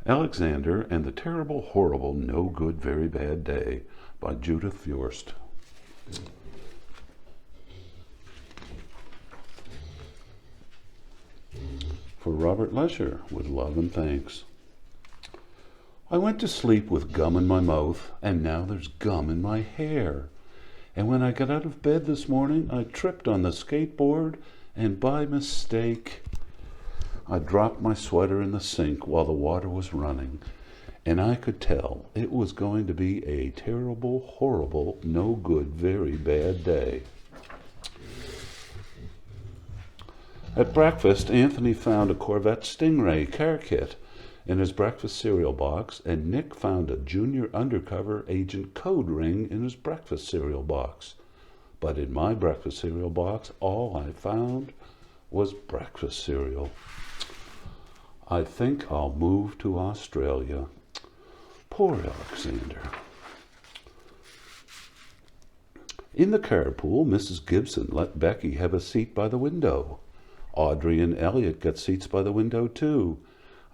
Alexander and the Terrible, Horrible, No Good, Very Bad Day by Judith Furst. For Robert Lesher, with love and thanks. I went to sleep with gum in my mouth, and now there's gum in my hair. And when I got out of bed this morning, I tripped on the skateboard, and by mistake, I dropped my sweater in the sink while the water was running, and I could tell it was going to be a terrible, horrible, no good, very bad day. At breakfast, Anthony found a Corvette Stingray car kit in his breakfast cereal box, and Nick found a junior undercover agent code ring in his breakfast cereal box. But in my breakfast cereal box, all I found was breakfast cereal. I think I'll move to Australia. Poor Alexander. In the carpool, Mrs. Gibson let Becky have a seat by the window. Audrey and Elliot got seats by the window too.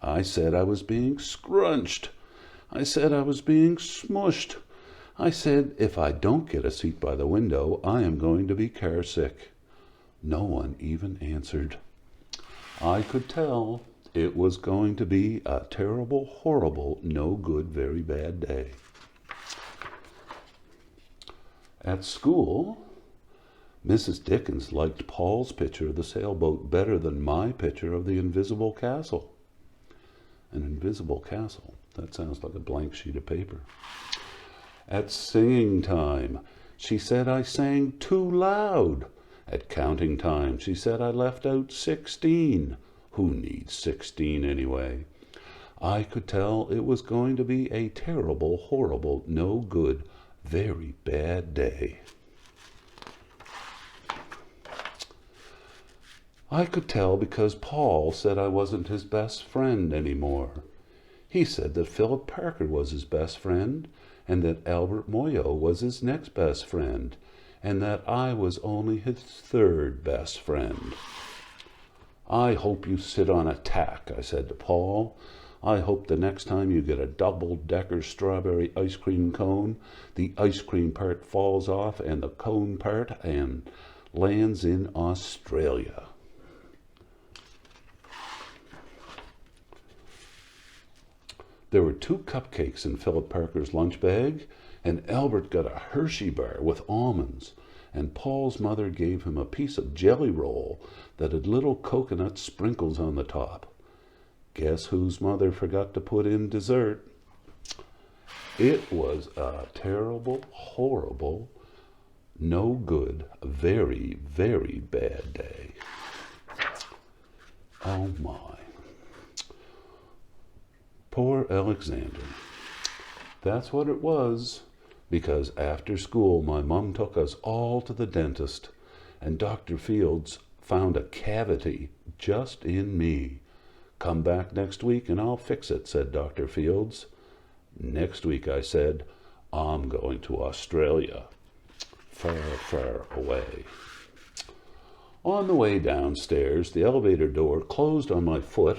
I said I was being scrunched. I said I was being smushed. I said if I don't get a seat by the window, I am going to be car sick. No one even answered. I could tell it was going to be a terrible, horrible, no good, very bad day. At school, Mrs. Dickens liked Paul's picture of the sailboat better than my picture of the invisible castle. An invisible castle. That sounds like a blank sheet of paper. At singing time, she said I sang too loud. At counting time, she said I left out 16. Who needs 16 anyway? I could tell it was going to be a terrible, horrible, no good, very bad day. I could tell because Paul said I wasn't his best friend anymore. He said that Philip Parker was his best friend, and that Albert Moyo was his next best friend, and that I was only his third best friend. I hope you sit on a tack, I said to Paul. I hope the next time you get a double-decker strawberry ice cream cone, the ice cream part falls off and the cone part and lands in Australia. There were 2 cupcakes in Philip Parker's lunch bag, and Albert got a Hershey bar with almonds, and Paul's mother gave him a piece of jelly roll that had little coconut sprinkles on the top. Guess whose mother forgot to put in dessert? It was a terrible, horrible, no good, very, very bad day. Oh my. Poor Alexander. That's what it was, because after school my mom took us all to the dentist, and Dr. Fields found a cavity just in me. Come back next week and I'll fix it, said Dr. Fields. Next week, I said, I'm going to Australia, far, far away. On the way downstairs, the elevator door closed on my foot,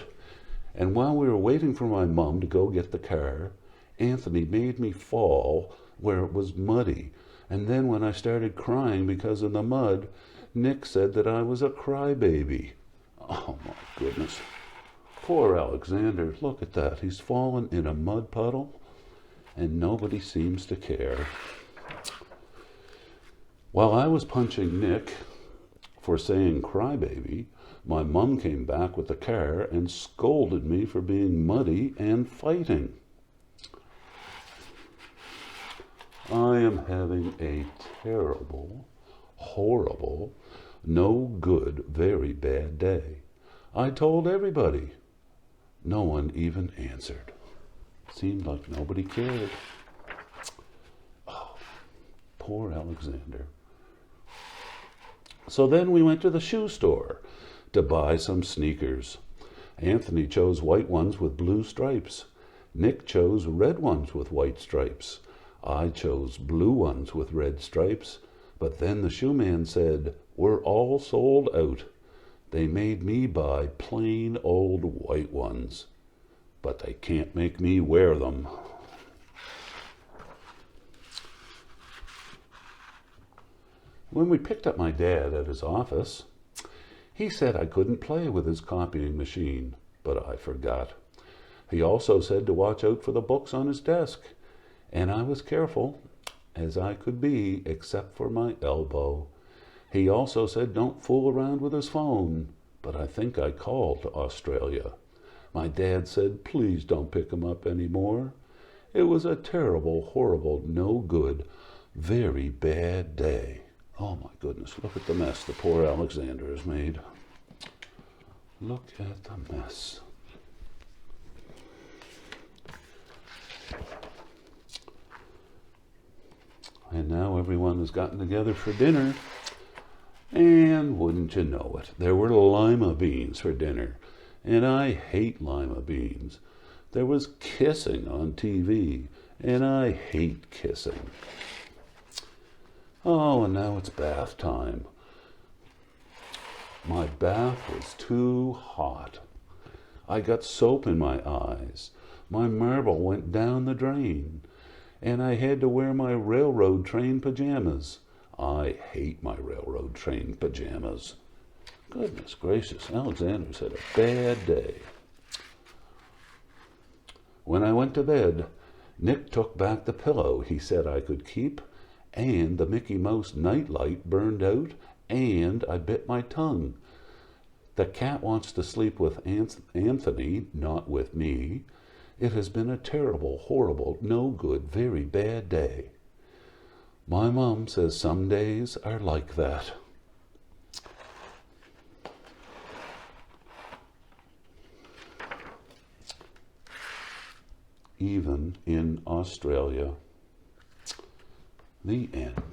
and while we were waiting for my mom to go get the car, Anthony made me fall where it was muddy. And then when I started crying because of the mud, Nick said that I was a crybaby. Oh my goodness. Poor Alexander. Look at that. He's fallen in a mud puddle and nobody seems to care. While I was punching Nick for saying crybaby, my mom came back with the car and scolded me for being muddy and fighting. I am having a terrible, horrible, no good, very bad day. I told everybody. No one even answered. Seemed like nobody cared. Oh, poor Alexander. So then we went to the shoe store to buy some sneakers. Anthony chose white ones with blue stripes. Nick chose red ones with white stripes. I chose blue ones with red stripes. But then the shoe man said, "We're all sold out." They made me buy plain old white ones. but they can't make me wear them. When we picked up my dad at his office, he said I couldn't play with his copying machine, but I forgot. He also said to watch out for the books on his desk, and I was careful as I could be, except for my elbow. He also said don't fool around with his phone, but I think I called to Australia. My dad said please don't pick him up anymore. It was a terrible, horrible, no good, very bad day. Oh my goodness, look at the mess the poor Alexander has made. Look at the mess. And now everyone has gotten together for dinner. And wouldn't you know it, there were lima beans for dinner. And I hate lima beans. There was kissing on TV. And I hate kissing. Oh, and now it's bath time. My bath was too hot. I got soap in my eyes. My marble went down the drain. And I had to wear my railroad train pajamas. I hate my railroad train pajamas. Goodness gracious, Alexander's had a bad day. When I went to bed, Nick took back the pillow he said I could keep, and the Mickey Mouse nightlight burned out, and I bit my tongue. The cat wants to sleep with Anthony, not with me. It has been a terrible, horrible, no good, very bad day. My mom says some days are like that. Even in Australia. The end.